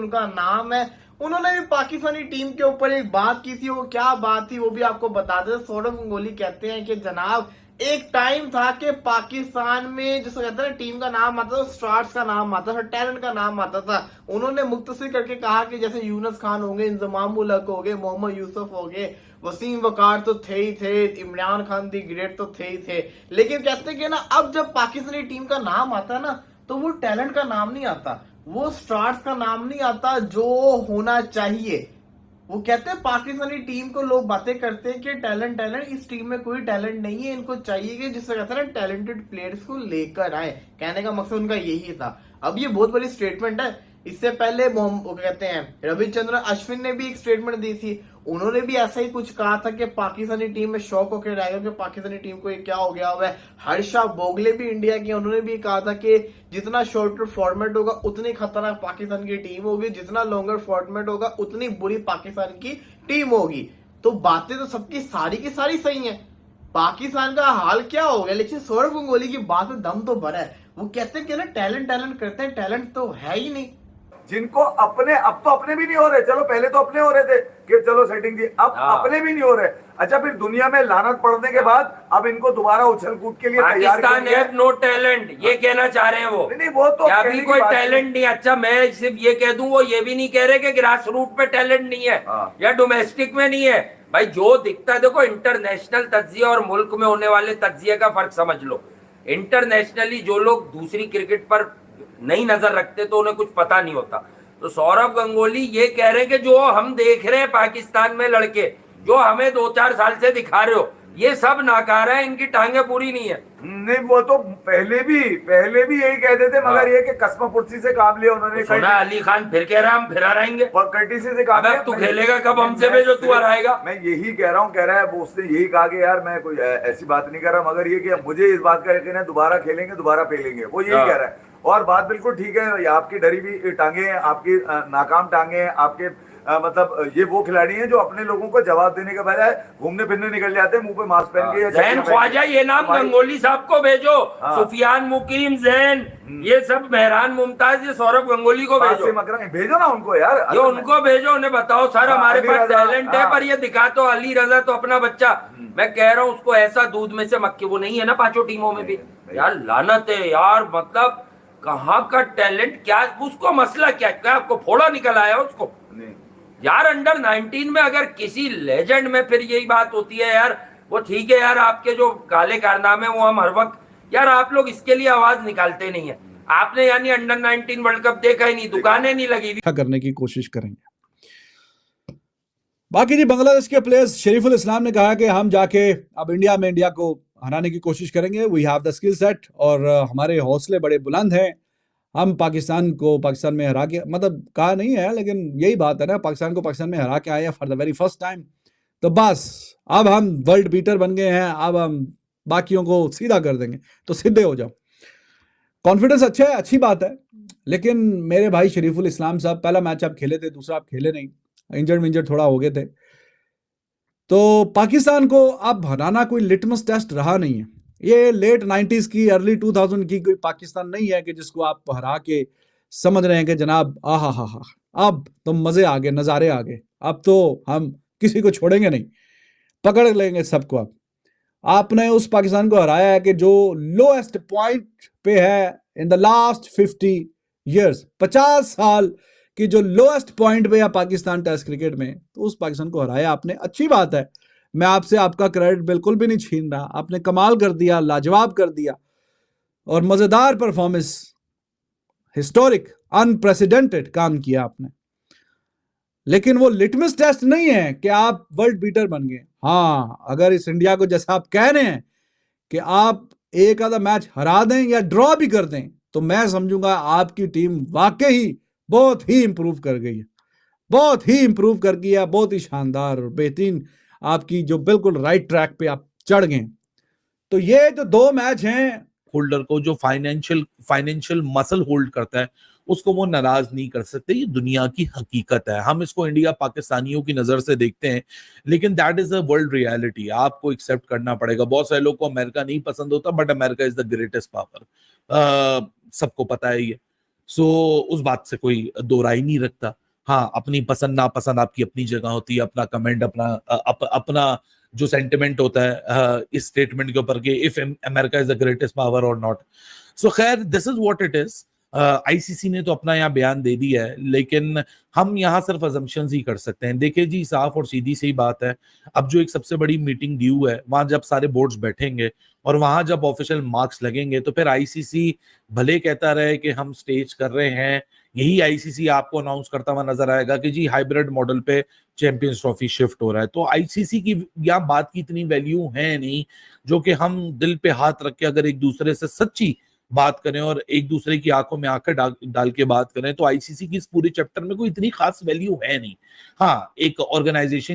उनका नाम है। उन्होंने भी पाकिस्तानी टीम के ऊपर एक बात की थी, वो क्या बात थी वो भी आपको बता दें। सौरव गंगोली कहते हैं कि जनाब एक टाइम था कि पाकिस्तान में जिसको कहते हैं टीम का नाम आता था, स्टार्स का नाम आता था, टैलेंट का नाम आता था। उन्होंने मुख्तसर करके कहा कि जैसे यूनुस खान हो गए, इंजमाम उल हक हो गए, मोहम्मद यूसुफ हो गए, वसीम वकार तो थे ही थे, इमरान खान दी ग्रेट तो थे ही थे। लेकिन कहते हैं कि ना अब जब पाकिस्तानी टीम का नाम आता है ना, तो वो टैलेंट का नाम नहीं आता, वो स्टार्स का नाम नहीं आता जो होना चाहिए। वो कहते हैं पाकिस्तानी टीम को लोग बातें करते हैं कि टैलेंट टैलेंट, इस टीम में कोई टैलेंट नहीं है, इनको चाहिए कि जिससे कहते हैं ना टैलेंटेड प्लेयर्स को लेकर आए। कहने का मकसद उनका यही था। अब ये बहुत बड़ी स्टेटमेंट है। इससे पहले कहते हैं रविचंद्रन अश्विन ने भी एक स्टेटमेंट दी थी। उन्होंने भी ऐसा ही कुछ कहा था कि पाकिस्तानी टीम में शौक होकर रहेगा कि पाकिस्तानी टीम को ये क्या हो गया हुआ है। हर्षा बोगले भी इंडिया की, उन्होंने भी कहा था कि जितना शॉर्टर फॉर्मेट होगा उतनी खतरनाक पाकिस्तान की टीम होगी, जितना लॉन्गर फॉर्मेट होगा उतनी बुरी पाकिस्तान की टीम होगी। तो बातें तो सबकी सारी की सारी सही हैं। पाकिस्तान का हाल क्या हो गया, लेकिन सौरव गंगोली की बात में दम तो भरा है। वो कहते हैं कि ना टैलेंट टैलेंट करते हैं, टैलेंट तो है ही नहीं। जिनको अपने, अब तो अपने भी नहीं हो रहे, चलो पहले तो अपने हो रहे थे कि चलो सेटिंग दी, अब अपने भी नहीं हो रहे। अच्छा, फिर दुनिया में लानत पड़ने के बाद अब इनको दोबारा उछल कूद के लिए तैयार पाकिस्तान किया है नो टैलेंट, ये कहना चाह रहे हैं वो। नहीं वो तो अभी कोई टैलेंट नहीं। अच्छा मैं सिर्फ ये कह दूं, वो ये भी नहीं कह रहे कि ग्रास रूट पे टैलेंट नहीं है या डोमेस्टिक में नहीं है। भाई जो दिखता है, देखो इंटरनेशनल तज्जिया और मुल्क में होने वाले तज्जिए का फर्क समझ लो। इंटरनेशनली जो लोग दूसरी क्रिकेट पर नहीं नजर रखते तो उन्हें कुछ पता नहीं होता। तो सौरव गंगोली ये कह रहे हैं कि जो हम देख रहे हैं पाकिस्तान में लड़के, जो हमें 2-4 साल से दिखा रहे हो, ये सब नाकारा है, इनकी टांगे पूरी नहीं है। नहीं वो तो पहले भी यही कहते थे, मगर ये कि कसम पुर्सी से काम लिया उन्होंने। तो सुना अली खान फिर कह रहा हम फिर हराएंगे, कर्टिसी से काम लिया। तू खेलेगा कब हमसे में जो तू हराएगा। मैं यही कह रहा हूँ, कह रहा है वो, उसने यही कहा कि यार मैं कोई ऐसी बात नहीं कर रहा, मगर ये कि मुझे इस बात का यकीन है दोबारा खेलेंगे, दोबारा पेलेंगे, वो यही कह रहा है। और बात बिल्कुल ठीक है, आपकी डरी भी टांगे हैं, आपकी नाकाम टांगे हैं, आपके मतलब ये वो खिलाड़ी हैं जो अपने लोगों को जवाब देने के बजाय घूमने फिरने निकल जाते हैं मुंह पे मास्क पहन के। जैन ख्वाजा, ये नाम गंगोली साहब को भेजो। सुफियान मुकीम, जैन, ये सब मेहरान मुमताज, ये सौरव गंगोली को भेजो। भेजो ना उनको यार, ये उनको भेजो, उन्हें बताओ सर हमारे पास टैलेंट है, पर ये दिखा तो अली रजा तो अपना बच्चा। मैं कह रहा हूँ उसको ऐसा दूध में से मक्खी, वो नहीं है ना 5 टीमों में भी। यार लानत है यार, मतलब कहाँ का टैलेंट, क्या उसको मसला क्या आपको फोड़ा निकल आया उसको यार। अंडर 19 में अगर किसी लेजेंड में फिर यही बात होती है यार, वो ठीक है यार, आपके जो काले कारनामे वो हम हर वक्त यार, आप लोग इसके लिए आवाज निकालते नहीं है। आपने यानी अंडर 19 वर्ल्ड कप देखा ही नहीं, दुकानें नहीं लगी हुई करने की कोशिश करेंगे। बाकी जी बांग्लादेश के प्लेयर्स, शरीफुल इस्लाम ने कहा कि हम जाके अब इंडिया को हराने की कोशिश करेंगे। We have the skill set, और हमारे हौसले बड़े बुलंद हैं। हम पाकिस्तान में हरा के, मतलब कहा नहीं है लेकिन यही बात है ना, पाकिस्तान को पाकिस्तान में हरा के आए हैं for the very first time. तो बस अब हम वर्ल्ड बीटर बन गए हैं, अब हम बाकियों को सीधा कर देंगे, तो सीधे हो जाओ। कॉन्फिडेंस अच्छा है, अच्छी बात है, लेकिन मेरे भाई शरीफुल इस्लाम साहब पहला मैच आप खेले थे, दूसरा आप खेले नहीं, इंजर्ड थोड़ा हो गए थे। तो पाकिस्तान को अब हराना कोई लिटमस टेस्ट रहा नहीं है। ये लेट 90s की, अर्ली 2000 की कोई पाकिस्तान नहीं है कि जिसको आप हरा के समझ रहे हैं कि जनाब आहा हा हा, अब तो मजे आ गए, नजारे आ गए, अब तो हम किसी को छोड़ेंगे नहीं, पकड़ लेंगे सबको। अब आपने उस पाकिस्तान को हराया है कि जो लोएस्ट पॉइंट पे है इन द लास्ट 50 ईयर्स, 50 साल की जो लोएस्ट पॉइंट पे है पाकिस्तान टेस्ट क्रिकेट में, तो उस पाकिस्तान को हराया आपने, अच्छी बात है। मैं आपसे आपका क्रेडिट बिल्कुल भी नहीं छीन रहा, आपने कमाल कर दिया, लाजवाब कर दिया, और मजेदार परफॉर्मेंस, हिस्टोरिक अनप्रेसिडेंटेड काम किया आपने। लेकिन वो लिटमस टेस्ट नहीं है कि आप वर्ल्ड बीटर बन गए। हाँ, अगर इस इंडिया को जैसा आप कह रहे हैं कि आप एक आधा मैच हरा दें या ड्रॉ भी कर दें, तो मैं समझूंगा आपकी टीम वाकई बहुत ही इंप्रूव कर गई है, बहुत ही इंप्रूव कर गई है, बहुत ही शानदार और बेहतरीन, आपकी जो बिल्कुल राइट ट्रैक पे आप चढ़ गए। तो ये जो 2 मैच हैं, होल्डर को जो फाइनेंशियल मसल होल्ड करता है उसको वो नाराज नहीं कर सकते। ये दुनिया की हकीकत है, हम इसको इंडिया पाकिस्तानियों की नजर से देखते हैं, लेकिन that is a world reality, आपको एक्सेप्ट करना पड़ेगा। बहुत सारे लोग को अमेरिका नहीं पसंद होता, but America is the greatest power, सबको पता है ये। सो उस बात से कोई दो राय नहीं रखता। हाँ, अपनी पसंद नापसंद आपकी अपनी जगह होती है, अपना कमेंट अपना जो सेंटिमेंट होता है इस स्टेटमेंट के ऊपर कि if America is the greatest power और नॉट। सो खैर, this is what it is. ICC ने तो अपना यहाँ बयान दे दिया है, लेकिन हम यहाँ सिर्फ अजम्पशंस ही कर सकते हैं। देखिए जी, साफ और सीधी सी बात है, अब जो एक सबसे बड़ी मीटिंग ड्यू है, वहां जब सारे बोर्ड्स बैठेंगे और वहां जब ऑफिशियल मार्क्स लगेंगे, तो फिर आईसीसी भले कहता रहे कि हम स्टेज कर रहे हैं, यही आईसीसी आपको अनाउंस करता हुआ नजर आएगा कि जी हाइब्रिड मॉडल पे चैंपियंस ट्रॉफी शिफ्ट हो रहा है। तो आईसीसी की या बात की इतनी वैल्यू है नहीं, जो कि हम दिल पे हाथ रख के अगर एक दूसरे से सच्ची बात करें और एक दूसरे की आंखों में आंखें डाल के बात करें, तो आईसीसी की इस पूरे चैप्टर में कोई इतनी खास वैल्यू है नहीं। हाँ, एक ऑर्गेनाइजेशन